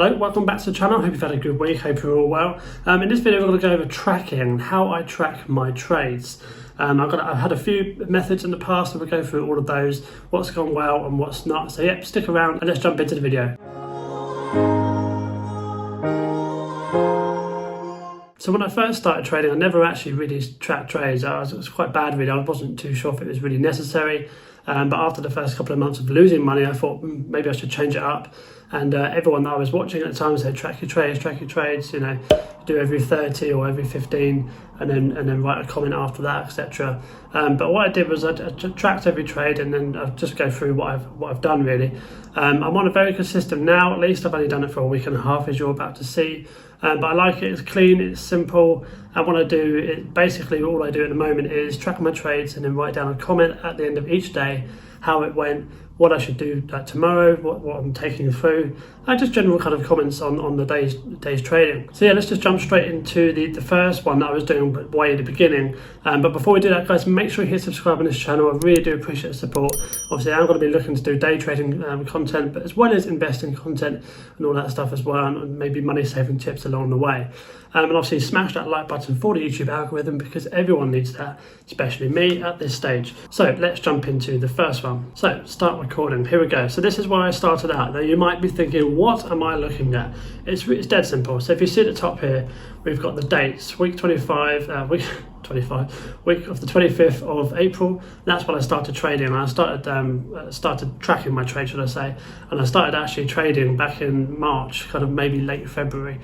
Hello, welcome back to the channel. Hope you've had a good week, hope you're all well. In this video we're going to go over tracking and how I track my trades. I've had a few methods in the past and we'll go through all of those, what's gone well and what's not. So yeah, stick around and let's jump into the video. So when I first started trading, I never actually really tracked trades. It was quite bad really, I wasn't too sure if it was really necessary. But after the first couple of months of losing money, I thought maybe I should change it up. And everyone that I was watching at the time said, track your trades, you know, do every 30 or every 15 and then write a comment after that, etc. But what I did was I tracked every trade and then I'll just go through what I've done really. I'm on a very good system now, at least I've only done it for a week and a half, as you're about to see. But I like it, it's clean, it's simple. And what I do, basically all I do at the moment is track my trades and then write down a comment at the end of each day, how it went, what I should do tomorrow, what I'm taking through, and just general kind of comments on the day's trading. So yeah, let's just jump straight into the first one that I was doing way at the beginning. But before we do that, guys, make sure you hit subscribe on this channel. I really do appreciate the support. Obviously, I'm going to be looking to do day trading content, but as well as investing content and all that stuff as well, and maybe money saving tips along the way. And obviously smash that like button for the YouTube algorithm because everyone needs that, especially me at this stage. So let's jump into the first one. So start recording, here we go. So this is where I started out. Now you might be thinking, what am I looking at? It's dead simple. So if you see at the top here, we've got the dates, week of the 25th of April. That's when I started trading. I started tracking my trade, should I say. And I started actually trading back in March, kind of maybe late February.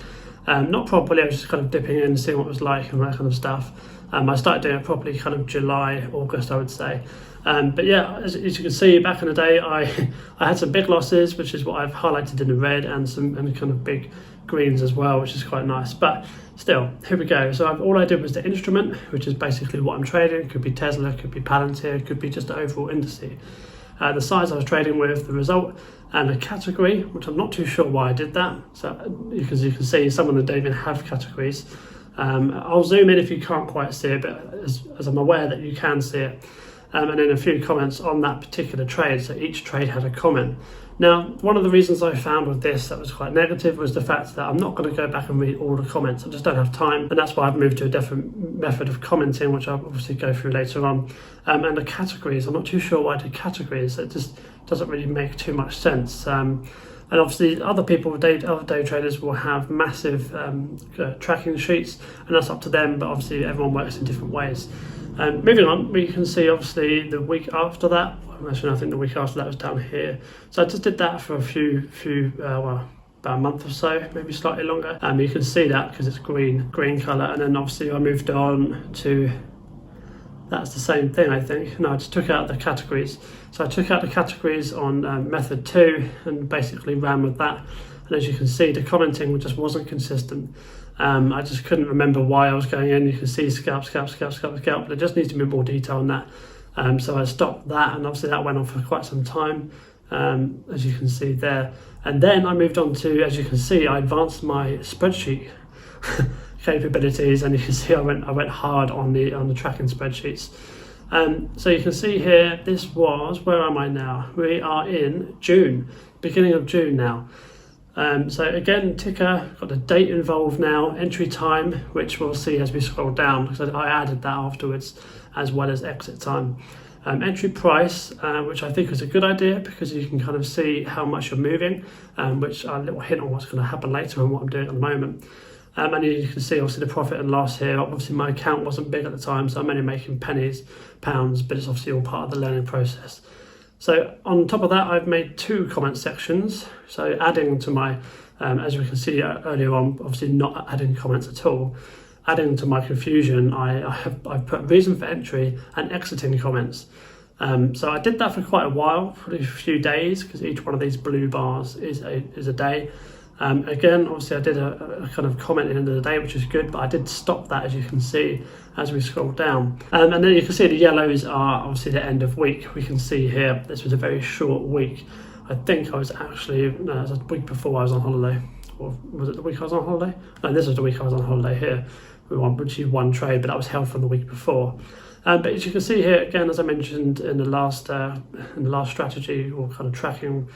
Not properly, I was just kind of dipping in, seeing what it was like and that kind of stuff. I started doing it properly kind of July, August, I would say. But yeah, as you can see, back in the day, I had some big losses, which is what I've highlighted in the red, and kind of big greens as well, which is quite nice. But still, here we go. So all I did was the instrument, which is basically what I'm trading. It could be Tesla, it could be Palantir, it could be just the overall indices. The size I was trading with, the result, and a category, which I'm not too sure why I did that. So because you can see some of them don't even have categories. I'll zoom in if you can't quite see it, but as I'm aware that you can see it. And then a few comments on that particular trade. So each trade had a comment. Now, one of the reasons I found with this that was quite negative was the fact that I'm not going to go back and read all the comments. I just don't have time. And that's why I've moved to a different method of commenting, which I'll obviously go through later on. And the categories, I'm not too sure why I did categories. It just doesn't really make too much sense. And obviously other people, other day traders will have massive tracking sheets, and that's up to them, but obviously everyone works in different ways. Moving on, we can see obviously the week after that. Actually, I think the week after that was down here. So I just did that for a about a month or so, maybe slightly longer. You can see that because it's green colour, and then obviously I moved on to, that's the same thing I think. No, I just took out the categories. So I took out the categories on method 2 and basically ran with that. And as you can see, the commenting just wasn't consistent. I just couldn't remember why I was going in. You can see scalp, but there just needs to be more detail on that. So I stopped that, and obviously that went on for quite some time, as you can see there. And then I moved on to, as you can see, I advanced my spreadsheet capabilities, and you can see I went hard on the tracking spreadsheets. So you can see here, this was, where am I now? We are in June, beginning of June now. So again, ticker, got the date involved now, entry time, which we'll see as we scroll down, because I added that afterwards, as well as exit time. Entry price, which I think is a good idea because you can kind of see how much you're moving, which a little hint on what's going to happen later and what I'm doing at the moment. And you can see obviously the profit and loss here. Obviously my account wasn't big at the time, so I'm only making pennies, pounds, but it's obviously all part of the learning process. So on top of that, I've made 2 comment sections. So adding to my, as we can see earlier on, obviously not adding comments at all. Adding to my confusion, I've put reason for entry and exiting comments. So I did that for quite a while, probably a few days, because each one of these blue bars is a day. Again, obviously I did a kind of comment at the end of the day, which is good, but I did stop that, as you can see, as we scroll down. And then you can see the yellows are obviously the end of week. We can see here, this was a very short week. I think I was actually, no, it was a week before I was on holiday. Or was it the week I was on holiday? No, this was the week I was on holiday here. We achieved 1 trade, but that was held from the week before. But as you can see here, again, as I mentioned in the last strategy or kind of tracking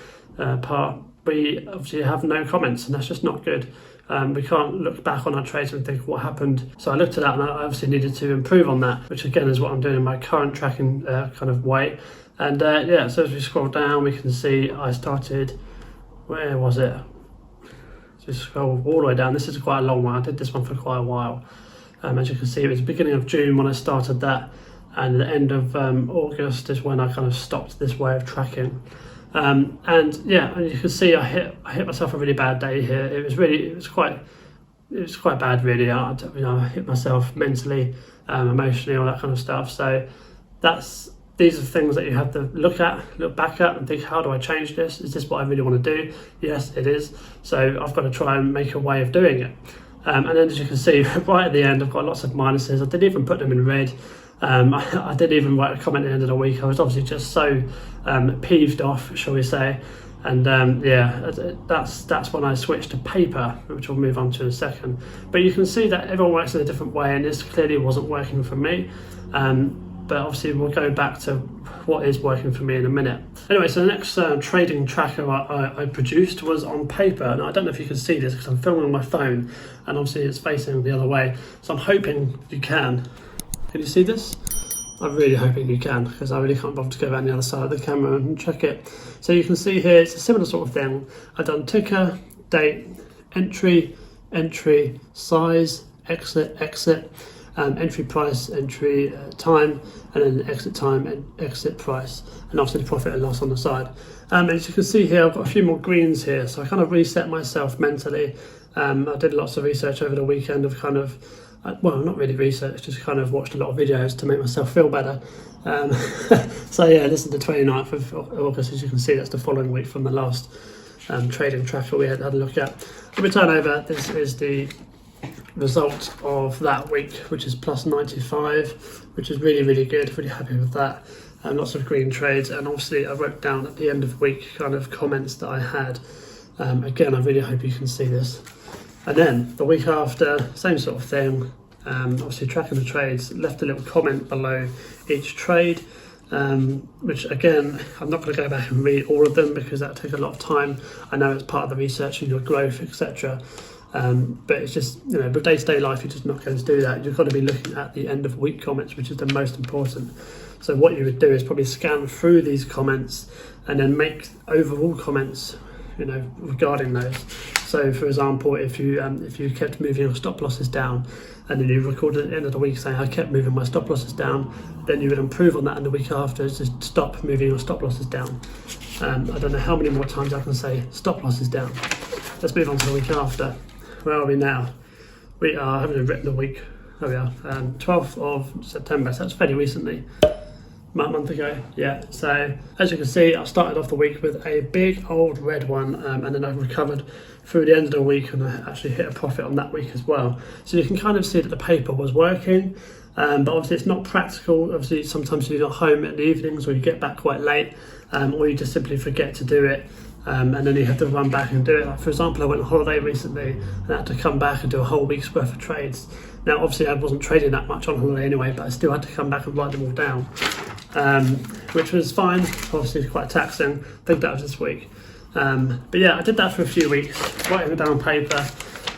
part, we obviously have no comments, and that's just not good. We can't look back on our trades and think what happened. So I looked at that, and I obviously needed to improve on that, which again is what I'm doing in my current tracking kind of way. And yeah, so as we scroll down, we can see I started, where was it? So scroll all the way down. This is quite a long one. I did this one for quite a while. As you can see, it was the beginning of June when I started that, and the end of August is when I kind of stopped this way of tracking. And yeah, and you can see I hit myself a really bad day here. It was quite bad really. I hit myself mentally, emotionally, all that kind of stuff. So these are things that you have to look back at and think, how do I change this? Is this what I really want to do? Yes, it is. So I've got to try and make a way of doing it. And then as you can see, right at the end, I've got lots of minuses. I didn't even put them in red. I didn't even write a comment at the end of the week. I was obviously just so peeved off, shall we say. And yeah, that's when I switched to paper, which we'll move on to in a second. But you can see that everyone works in a different way, and this clearly wasn't working for me. But obviously we'll go back to what is working for me in a minute. Anyway, so the next trading tracker I produced was on paper. And I don't know if you can see this because I'm filming on my phone, and obviously it's facing the other way. So I'm hoping you can. Can you see this? I'm really hoping you can, because I really can't bother to go around the other side of the camera and check it. So you can see here, it's a similar sort of thing. I've done ticker, date, entry, size, exit, entry price, entry time, and then exit time and exit price, and obviously the profit and loss on the side. And as you can see here, I've got a few more greens here, so I kind of reset myself mentally. I did lots of research over the weekend of kind of, well, not really research, just kind of watched a lot of videos to make myself feel better. So yeah, this is the 29th of August, as you can see, that's the following week from the last trading tracker we had a look at. If we turn over, this is the result of that week, which is plus 95, which is really, really good, really happy with that. Lots of green trades, and obviously I wrote down at the end of the week kind of comments that I had. Again, I really hope you can see this. And then the week after, same sort of thing, obviously tracking the trades, left a little comment below each trade, which again, I'm not going to go back and read all of them because that takes a lot of time. I know it's part of the research and your growth, etc. But it's just, you know, with day-to-day life, you're just not going to do that. You've got to be looking at the end of week comments, which is the most important. So what you would do is probably scan through these comments and then make overall comments, you know, regarding those. So for example, if you kept moving your stop losses down, and then you recorded at the end of the week saying I kept moving my stop losses down, then you would improve on that in the week after, is just stop moving your stop losses down. I don't know how many more times I can say stop losses down. Let's move on to the week after. Where are we now? We are, I haven't written the week, there we are, 12th of September, so that's fairly recently. About a month ago, yeah. So as you can see, I started off the week with a big old red one, and then I recovered through the end of the week, and I actually hit a profit on that week as well. So you can kind of see that the paper was working, but obviously it's not practical. Obviously sometimes you're not home in the evenings, or you get back quite late, or you just simply forget to do it. And then you have to run back and do it. Like for example, I went on holiday recently and I had to come back and do a whole week's worth of trades. Now obviously I wasn't trading that much on holiday anyway, but I still had to come back and write them all down, which was fine. Obviously it's quite taxing. I think that was this week. But yeah, I did that for a few weeks, writing it down on paper,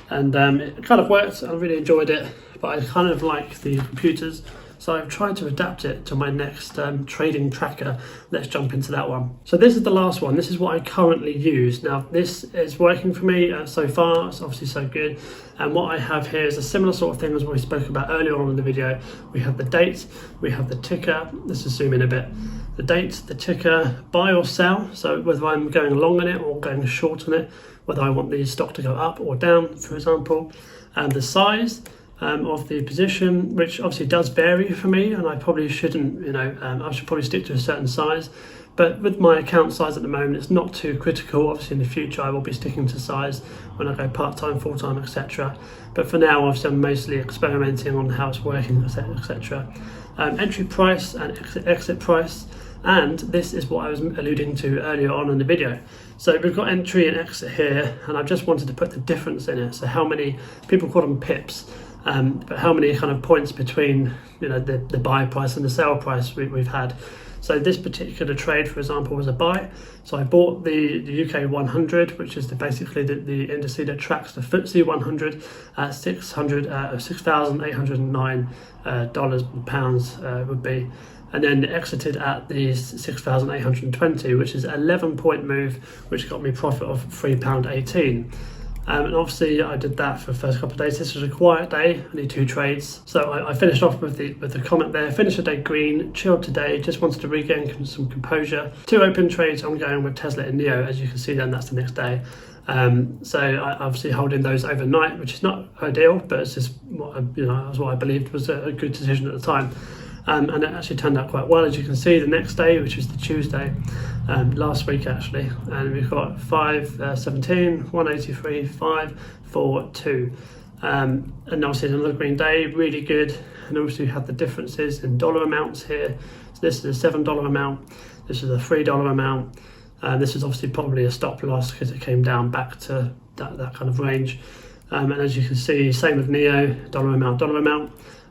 and it kind of worked. I really enjoyed it, but I kind of like the computers, so I've tried to adapt it to my next trading tracker. Let's jump into that one. So this is the last one. This is what I currently use. Now this is working for me so far. It's obviously so good. And what I have here is a similar sort of thing as what we spoke about earlier on in the video. We have the date, we have the ticker. Let's just zoom in a bit. The date, the ticker, buy or sell. So whether I'm going long on it or going short on it, whether I want the stock to go up or down, for example. And the size of the position, which obviously does vary for me, and I probably shouldn't, you know, I should probably stick to a certain size. But with my account size at the moment, it's not too critical. Obviously in the future I will be sticking to size when I go part-time, full-time, etc. But for now, obviously I'm mostly experimenting on how it's working, etc. Entry price and exit price, and this is what I was alluding to earlier on in the video. So we've got entry and exit here, and I just wanted to put the difference in it. So how many, people call them pips, but how many kind of points between, you know, the buy price and the sell price we've had. So this particular trade, for example, was a buy. So I bought the UK 100, which is basically the index that tracks the FTSE 100 at $6,809 pounds would be. And then exited at the 6,820, which is an 11-point move, which got me profit of £3.18. And obviously I did that for the first couple of days. This was a quiet day, only 2 trades. So I finished off with the comment there. Finished the day green, chilled today, just wanted to regain some composure. 2 open trades ongoing with Tesla and NIO, as you can see then, that's the next day. So I obviously holding those overnight, which is not ideal, but it's just what I believed was a good decision at the time. And it actually turned out quite well, as you can see. The next day, which was the Tuesday, last week actually, and we've got 517, 183, 542, and obviously another green day, really good. And obviously we have the differences in dollar amounts here. So this is a $7 amount, this is a $3 amount, and this is obviously probably a stop loss because it came down back to that kind of range. And as you can see, same with NIO, dollar amount,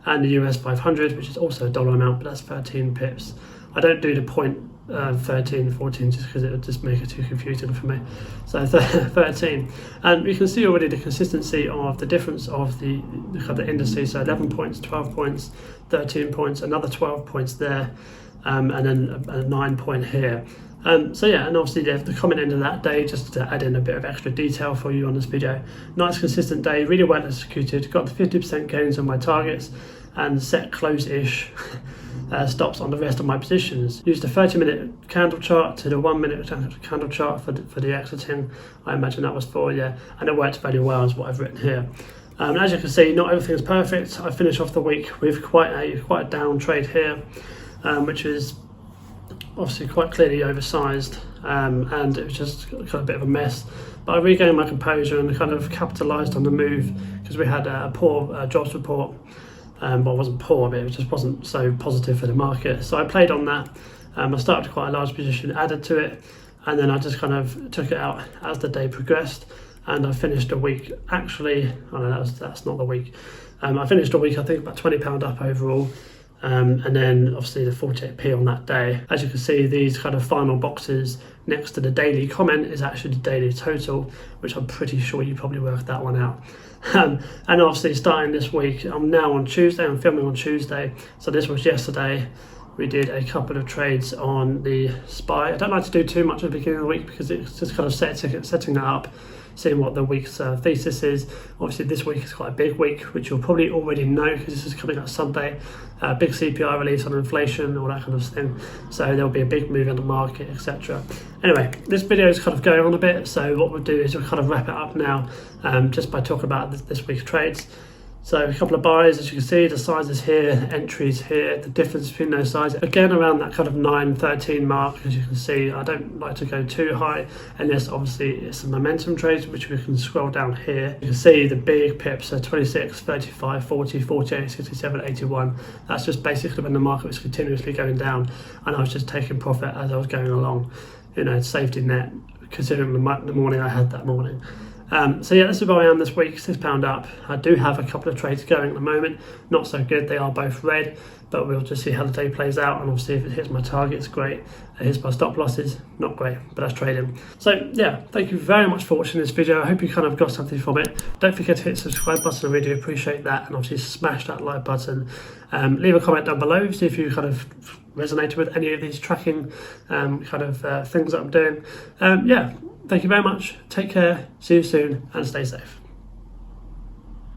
and the US 500, which is also a dollar amount, but that's 13 pips. I don't do the point 13, 14 just because it would just make it too confusing for me. So 13. And you can see already the consistency of the difference of the indices. So 11 points, 12 points, 13 points, another 12 points there, and then a 9 point here. So yeah, and obviously the comment end of that day, just to add in a bit of extra detail for you on this video. Nice consistent day, really well executed, got the 50% gains on my targets and set close-ish stops on the rest of my positions. Used a 30-minute candle chart to the 1-minute candle chart for the exiting. I imagine that was for, yeah, and it worked very well as what I've written here. As you can see, not everything's perfect. I finished off the week with quite a down trade here, which is obviously quite clearly oversized, and it was just kind of a bit of a mess. But I regained my composure and kind of capitalised on the move because we had a poor jobs report. Well, it wasn't poor, but it just wasn't so positive for the market. So I played on that. I started quite a large position, added to it, and then I just kind of took it out as the day progressed. And I finished a week, actually, oh no, that's not the week. I finished a week, I think, about £20 up overall. And then obviously the 48p on that day. As you can see, these kind of final boxes next to the daily comment is actually the daily total, which I'm pretty sure you probably worked that one out. And obviously starting this week, I'm now on Tuesday, I'm filming on Tuesday, so this was yesterday. We did a couple of trades on the SPY. I don't like to do too much at the beginning of the week because it's just kind of setting that up, seeing what the week's thesis is. Obviously this week is quite a big week, which you'll probably already know because this is coming out Sunday. Big CPI release on inflation, all that kind of thing. So there'll be a big move in the market, etc. Anyway, this video is kind of going on a bit, so what we'll do is we'll kind of wrap it up now, just by talking about this week's trades. So a couple of buys, as you can see, the sizes here, entries here, the difference between those sizes. Again, around that kind of 9-13 mark, as you can see. I don't like to go too high, unless obviously it's a momentum trade, which we can scroll down here. You can see the big pips, so 26, 35, 40, 48, 67, 81. That's just basically when the market was continuously going down, and I was just taking profit as I was going along. You know, safety net, considering the morning I had that morning. So yeah, this is where I am this week, £6 up. I do have a couple of trades going at the moment, not so good, they are both red, but we'll just see how the day plays out, and obviously if it hits my targets, great. It hits my stop losses, not great, but that's trading. So yeah, thank you very much for watching this video. I hope you kind of got something from it. Don't forget to hit the subscribe button, I really appreciate that, and obviously smash that like button. Leave a comment down below, see if you kind of resonated with any of these tracking things that I'm doing. Yeah. Thank you very much. Take care. See you soon and stay safe.